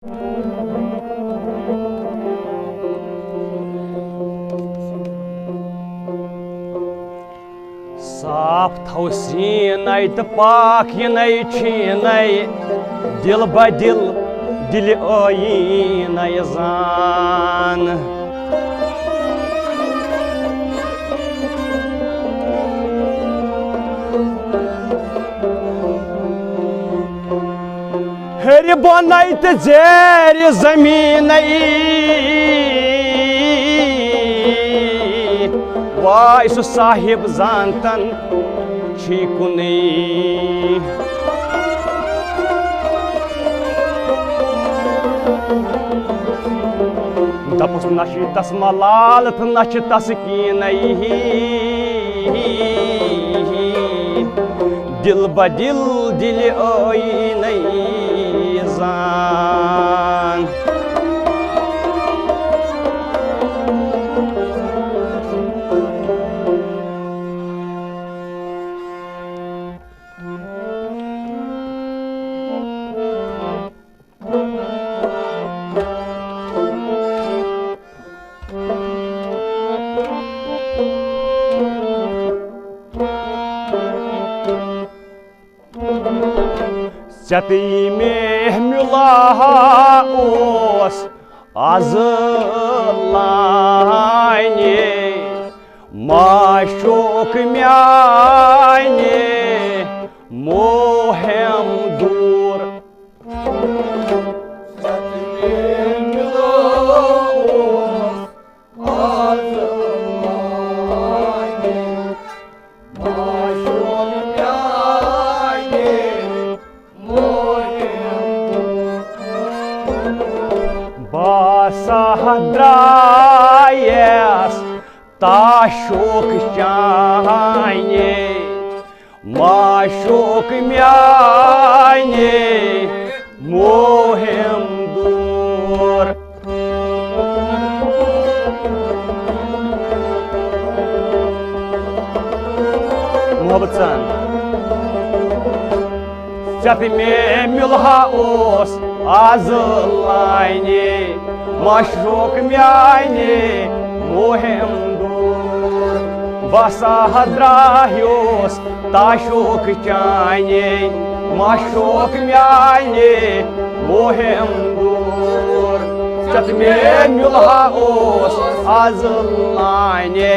साफ थो सीन तो पाक यन छीन दिल बदिल दिल आईन जान हर बन तो जैर जमीन वाय सु साहिब जानतन कुन दपुस न तस मलाल तो न तस कीन दिल बदिल दिल आईन जान सती में मिला ओस आज लाने माशोक म्याने मोहम दूर द्रायस ताशोक चाने माशोक म्याने मोहम दूर मोहब्बत सान सत में मिलहा ओस आज लाने माशोक म्याने मोहम दूर बसा द्राह्योस ताशोक चाने माशोक म्याने मोहम दूर चत में मिलहा ओस आज लाने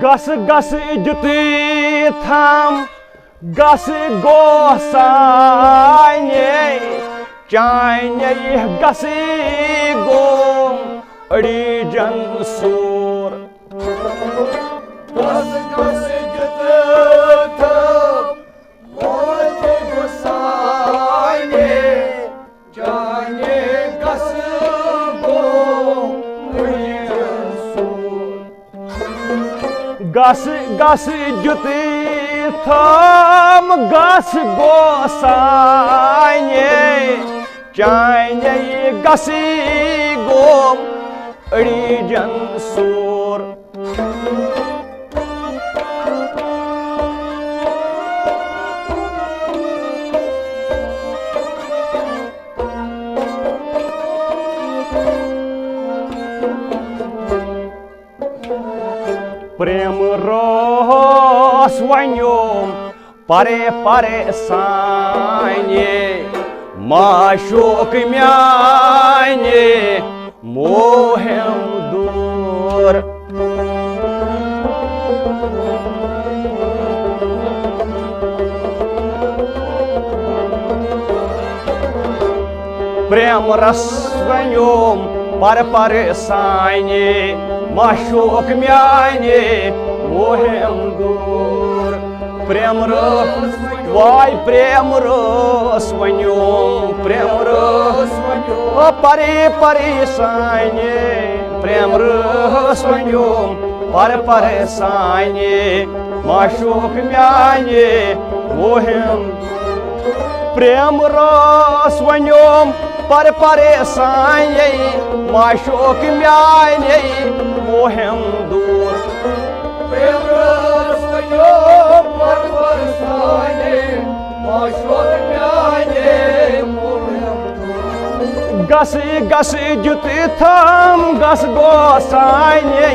गस गस जुती थम गस गोसाने चाने गस गो अड़ी जन सूर गस गस जुती थम गोसाने चाने गस गो अड़ी जन सूर गस गस जुती थम गस गोसाने चाने गस गोम अड़ी जन सूर प्रेम रोस वन्योम परे परे साने माशोक म्याने मोहम दूर प्रेम रस वन्योम पर साने माशोक म्याने मोहम दूर प्रेम रस वाय प्रेम रस वन्योम प्रेम रस वन्योम परे साने प्रेम रस वन्योम पर साने माशोक म्याने मोहम प्रेम रस वन्योम पर साने माशोक म्याने मोहम दूर प्रेम रस वन्योम पर साने माशोक म्याने मोहम दूर गस जुत थम गस गो साने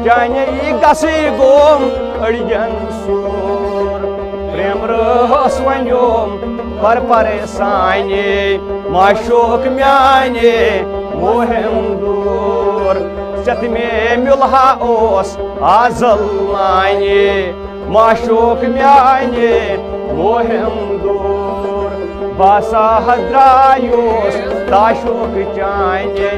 जाने गस गोम अड़ियन सूर प्रेम रस वन्योम पर साने माशोक म्याने मोहम दूर सत में मिलहा ओस आजल लाने माशोक म्याने मोहम दूर बासा हद्रायोस ताशोक चाने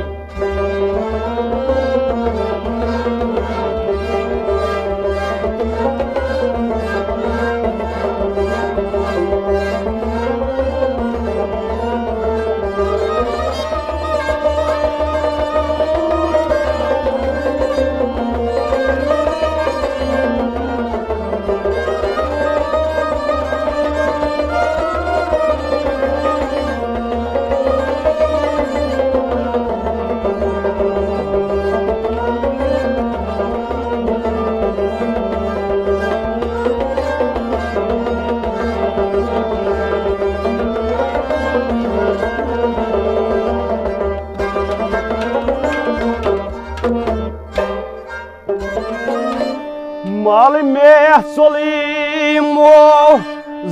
माल में सोलीमो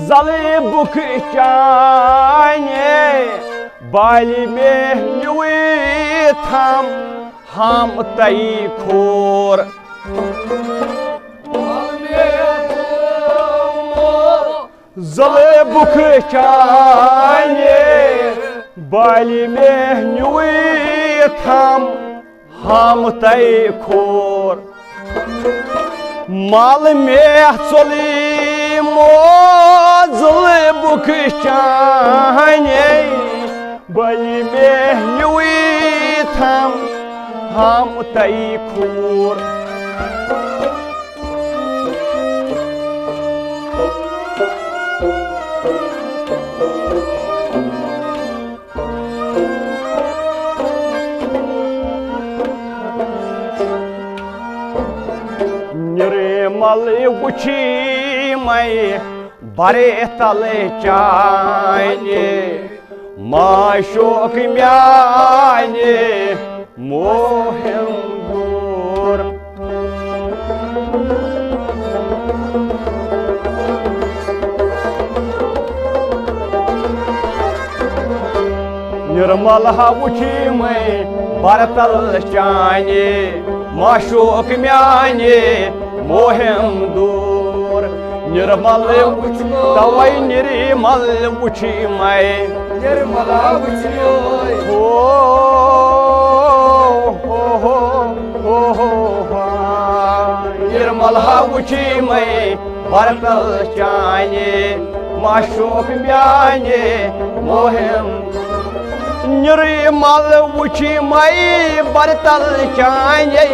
जले बुक चाने बाली में न्युई थम हम तई खोर जले बुक चाने बाली में न्युई थम हम तई खोर माल में चली मोजल बुक चाने बलि में न्युई थम हम तई खूर निर्मल उची मई बरे तले चाने माशोक म्याने मोहम दूर निर्मल उची मई बरे तले चाने माशोक म्याने मोहम दूर निर्मल तवै निर्मल उची मैं निर्मल हो निर्मल उची मैं बरतल चाने माशोक म्याने मोहम निर्मल उची मैं बरतल चाने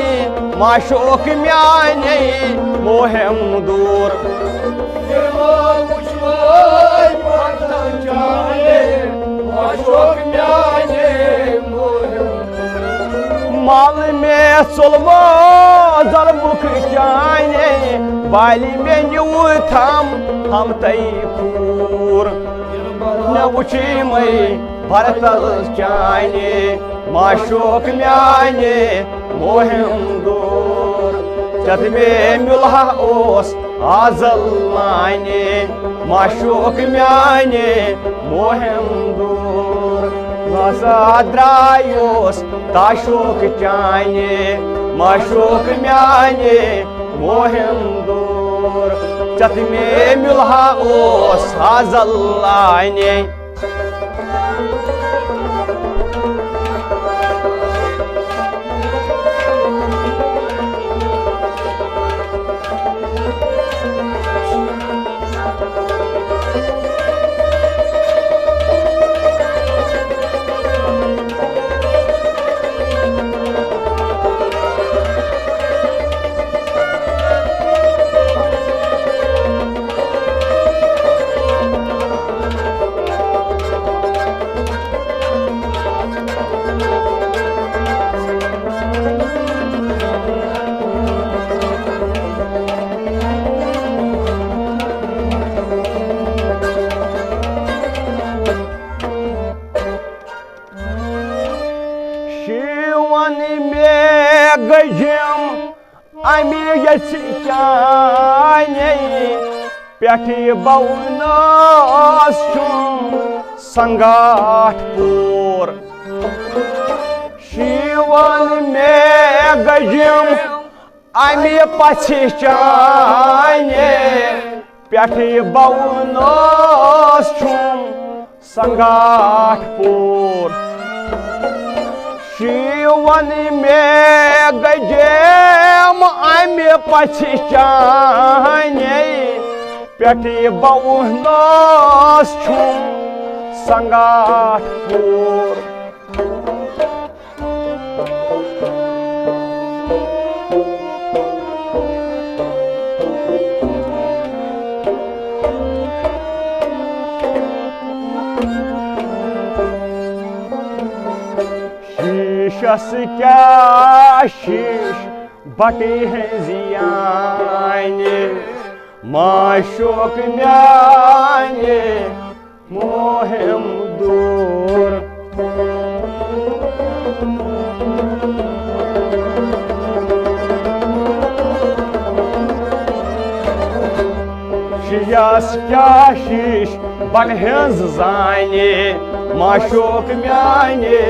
माशोक म्याने मोहम दूर निर्मल उची मैं बरतल चाने माशोक म्याने मोहम माल में सुलमो जरमुख चाने बाली में न्यू थम हम तई पूर न उची मैं बरतल चाने माशोक म्याने मोहम दूर चत में मिलहा ओस आजल लाने माशोक म्याने मोहम दूर भाषा द्रायोस ताशोक चाने माशोक म्याने मोहम दूर चत में मिलहा ओस आजल लाने अमी चाने पेठ बवनस संगाठ पूर शिवन में गजम अमी पछचाने पेठ बवनस संगाठ पूर शिवन में गजम अमी पछचाने पेठ बवनस संगाठ पूर शीशस क्या शीश बटे हैं जियाने माशोक म्याने मोहम दूर शियास क्या शीश बटहंज जाने माशोक म्याने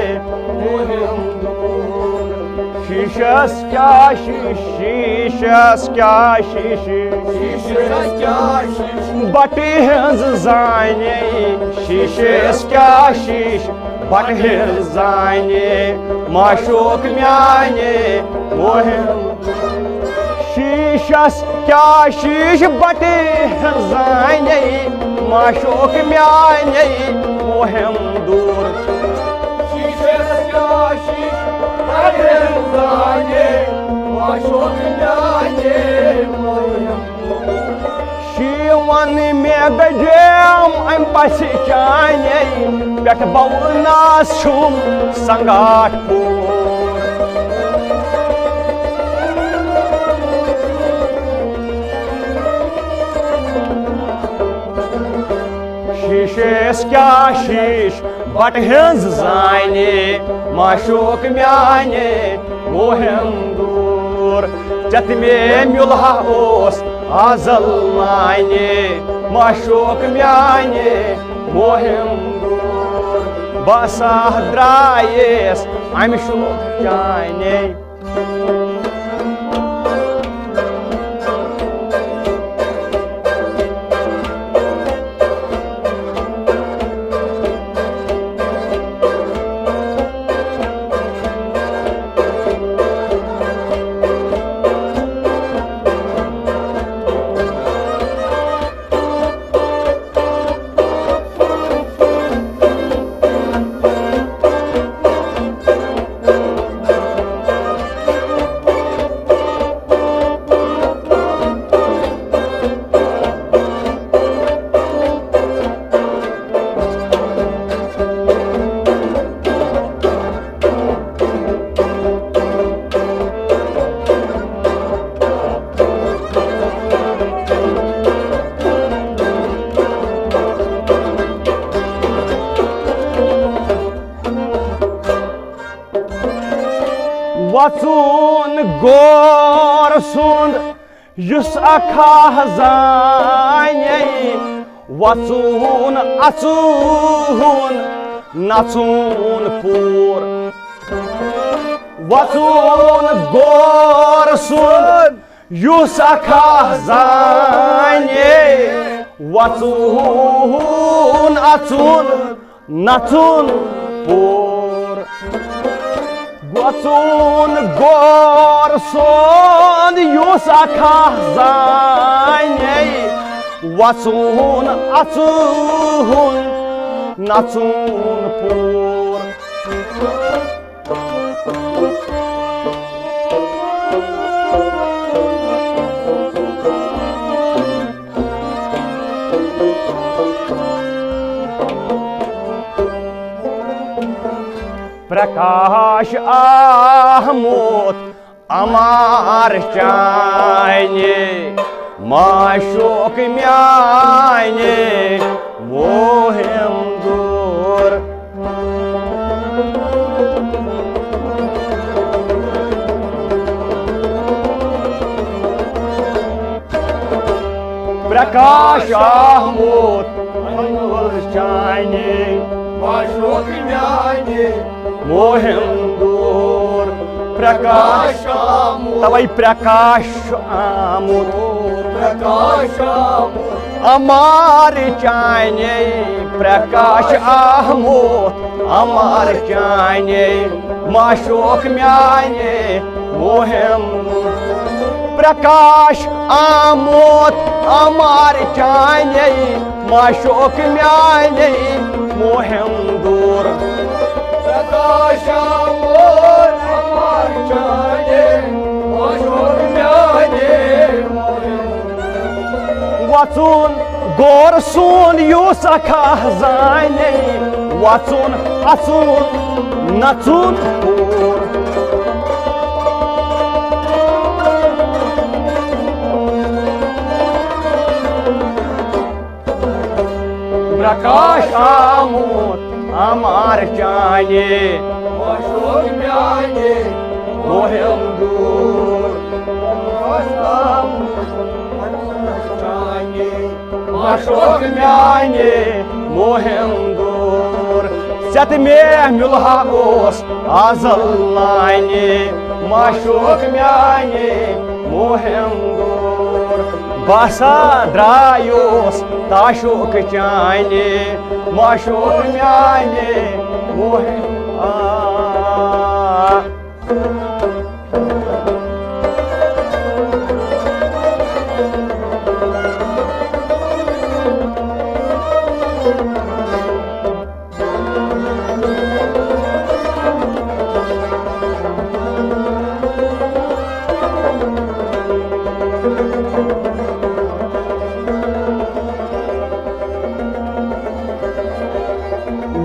मोहम दूर शीशस क्या शीश शीशस क्या शीश शीशस क्या शीश बटहंज जाने शीशस क्या शीश बटहंज जाने माशोक म्याने मोहम शीशस क्या शीश बटहंज जाने माशोक म्याने मोहम दूर शीशस क्या शीश बटहंज जाने माशोक म्याने मोहम शिवन में गजम अम पछचाने पेठ बवनस संगाठ पूर शीशस क्या शीश बटहंज जाने माशोक म्याने मोहम दूर जत में मिलहा ओस आजल माने माशोक म्याने मोहम दूर बसा द्रायस अम शोक चाने वचून गोर सुंद युस अखाह जाने वचून अचून नचून पूर वचून गोर सुंद युस अखाह जाने वचून अचून नचून पूर वचून गोर सोन युस अखाह जाने वचून अचून नचून पूर प्रकाश आहमोत अमार चाने माशोक म्याने मोहम दूर प्रकाश आमोद चाने माशोक म्याने मोहिम दूर प्रकाश आमोद तवै प्रकाश आमोद प्रकाश आमोद अमार चाने प्रकाश आमोद अमार चाने माशोक म्याने मोहिम प्रकाश आमोद अमार चाने माशोक म्याने मोहिम दूर प्रकाश आमोद अमर चाने माशोक म्याने वचुन गोर सुन युस अखा जाने वचुन अचुन नचुन पूर प्रकाश आमोद अमार चाने माशोक म्याने मोहिम दूर माशोक म्याने मोहिम दूर सत में मिलहा ओस आजल लाने माशोक म्याने मोहिम दूर बसा द्रायोस ताशोक चाने माशोक म्याने मोहिम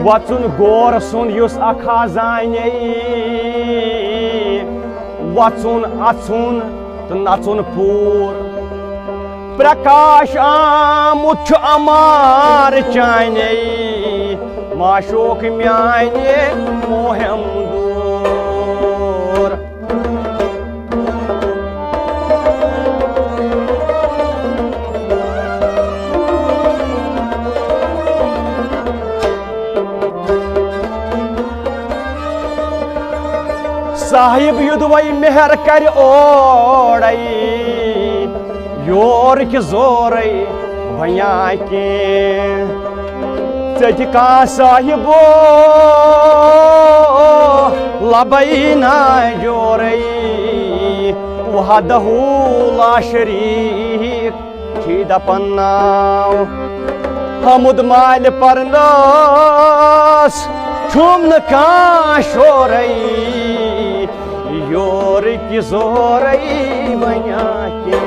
वचुन गोर सुन युस अखा जाने वचुन अचुन तो नचुन पूर प्रकाश आमुद छु अमार चाने माशोक म्याने मोहिम दूर साहिब युदवई मेहर कर ओड़ई योर कि जोरई भया के चटका साहिबो लबई ना जोरई वहदहू ला शरीक छी दपन्नाव हमुद माल परनास छुम न का शोरई योर की जोरई बया के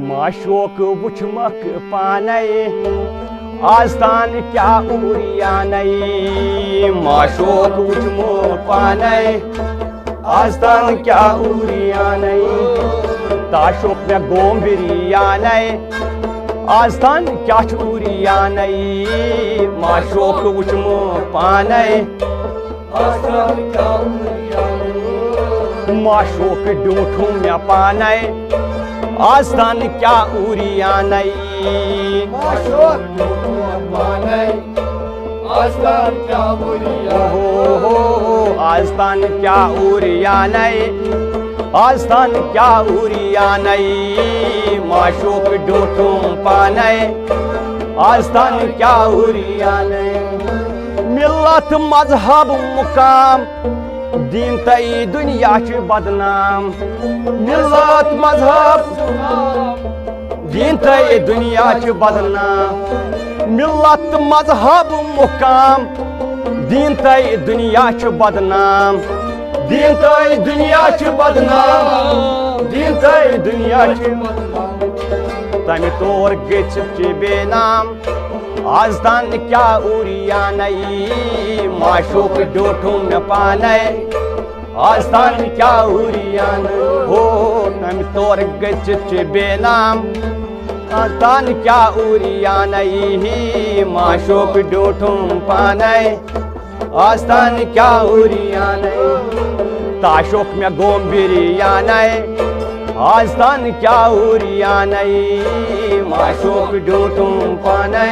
माशोक वुचमक पाने आस्तान क्या उरियाने माशोक वुचमो पाने आस्तान क्या उरियाने ताशोक में गोम्बिरियाने आस्तान क्या उरियाने माशोक वुचमो पाने आस्तान क्या उरियाने माशोक डूठू में पाने आस्तान क्या उरियाने माशोक पाने आस्तान क्या उरियाने आस्तान क्या उरियाने आस्तान क्या उरियाने माशोक डूठू पाने आस्तान क्या उरियाने मिल्लत मजहब मुकाम दीन तई दुनिया च बदनाम मिल्लत मजहब दीन तई दुनिया च बदनाम मिल्लत मजहब मुकाम दीन तई दुनिया च बदनाम दीन तई दुनिया च बदनाम दीन तई दुनिया च बदनाम तमि तोर गच बेनाम आस्तान क्या उरियाने माशोक डोठू न पाने आस्तान क्या उरियाने हो तमि तोर गच बेनाम आस्तान क्या उरिया नहीं माशोक डूठूं पाने आस्तान क्या उरिया नहीं ताशोक में गोम बिरिया नहीं आस्तान क्या उरिया नहीं माशोक डूठूं पाने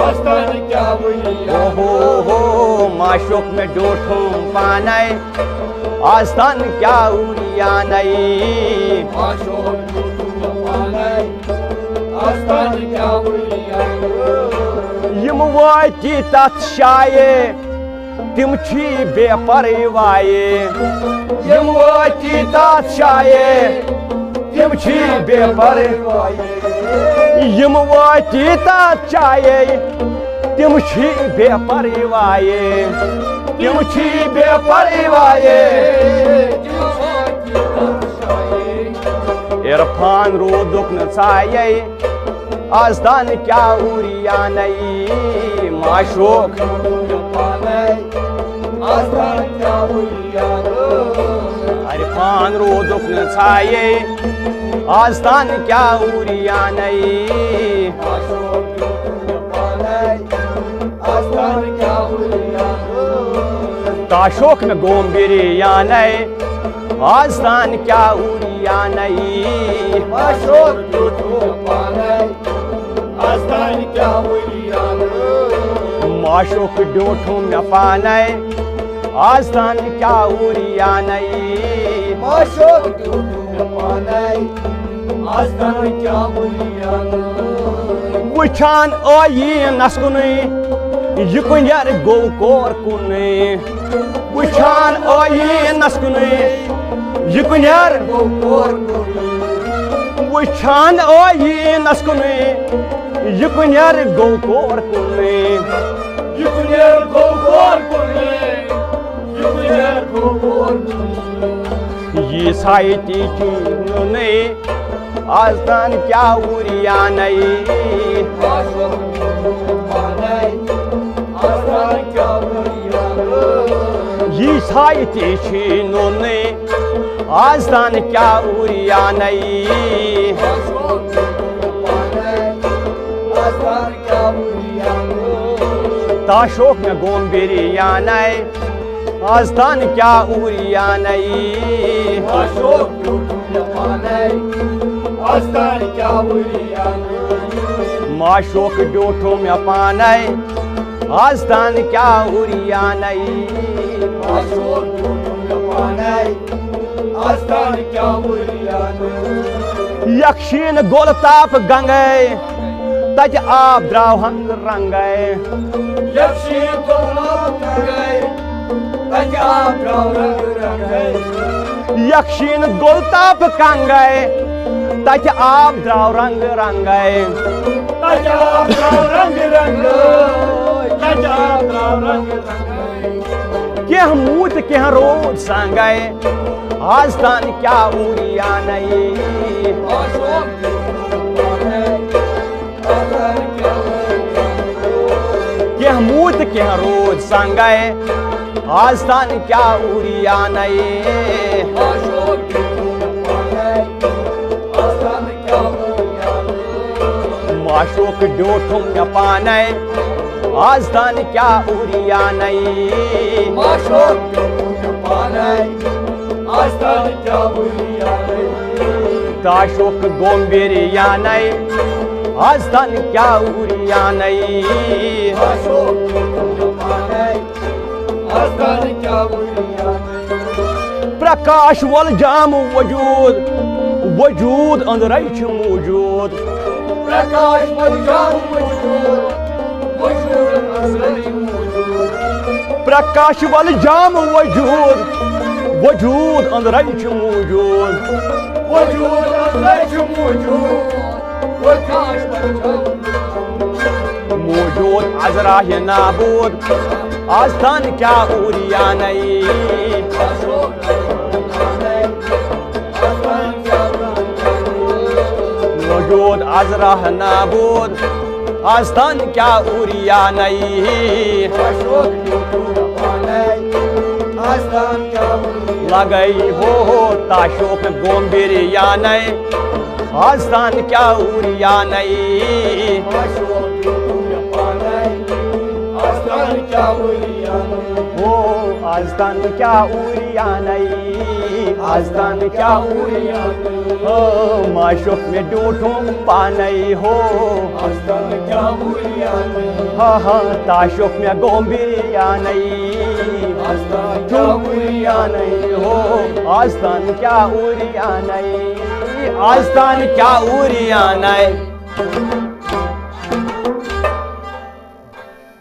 आस्तान क्या उरिया हो माशोक में डूठूं पाने आस्तान क्या उरिया नहीं माशोक आस्तान क्या उरिया यम वाति तथ शाये तिम छी बेपरवाये यम वाति तथ शाये तिम छी बेपरवाये यम वाति तथ शाये तिम छी बेपरवाये तिम छी बेपरवाये इरफान रोदुक न छाये आस्तान क्या उरिया नहीं माशोक आस्तान क्या उरिया इरफान रोदुक न छाये आस्तान क्या उरिया नहीं आस्तान क्या उरिया ताशोक में गोम बिरिया नहीं आस्तान क्या उरिया नहीं माशोक डूठूं पाने आस्तान क्या उरिया माशोक डूठूं में पाने आस्तान क्या उरिया नहीं माशोक डूठूं पाने आस्तान क्या उरिया वुछान ओयी नस्कुने युकुन्यार गो कोर कुने वुछान ओयी नस्कुने युकुन्यार वुछान ओयी नस्कुने युकुन्यार गो कोर कुने युकुन्यार गो कोर कुने युकुन्यार गो कोर कुने ये साइटी की ने आस्तान क्या उरिया नहीं माशोक डूठूं पाने आस्तान क्या उरिया ये साइटी की ने आस्तान क्या उरिया नहीं माशोक डूठूं पाने आस्तान क्या उरिया ताशोक में गोम बिरिया नहीं आस्तान क्या उरिया नहीं माशोक डूठूं पाने आस्तान क्या उरिया माशोक डूठूं में पाने आस्तान क्या उरिया नहीं माशोक डूठूं पाने आस्तान क्या उरिया यक्षीन गोलताप गंगे तज आब द्राव हंग रंगे यक्षी को लाभ गए पंजाब रंग रंग यक्षीन गोलताप कंगे तज आब द्राव रंग रंगे पंजाब रंग रंग पंजाब रंग रंग केह मूत केह रोज संगे आस्तान क्या उरिया नहीं माशोक पाने आस्तान क्या केह मूत केह रोज संगे आस्तान क्या उरिया नहीं माशोक पाने आस्तान क्या उरिया माशोक डूठूं में पाने आस्तान क्या उरिया नहीं माशोक पाने आस्तान क्या उरिया ताशोक गोम बिरिया नहीं आस्तान क्या उरिया नहीं माशोक पाने आस्तान क्या उरिया प्रकाश वल जाम वजूद वजूद अंदर मौजूद प्रकाश वलजाम वजूद वजूद असली मौजूद प्रकाश वल जाम वजूद वजूद अंदर मौजूद वजूद असली मौजूद प्रकाश वलजाम मौजूद अजरा है नाबूद आस्तान क्या उरिया नहीं माशोक पाने आस्तान क्या मौजूद अजरा है नाबूद आस्तान क्या उरिया नहीं माशोक पाने आस्तान क्या उरिया लगई हो ताशोक गोम्बिरियान आस्तान क्या उरियान हो आस्तान क्या उरियान आस्तान क्या उरियान हो माशोक में डूठूं पानई हो आस्तान क्या उरियान हा ताशोक में गोम्बिरियान आस्तान क्या उरियान हो आस्तान क्या उरियान आस्तान क्या उरियान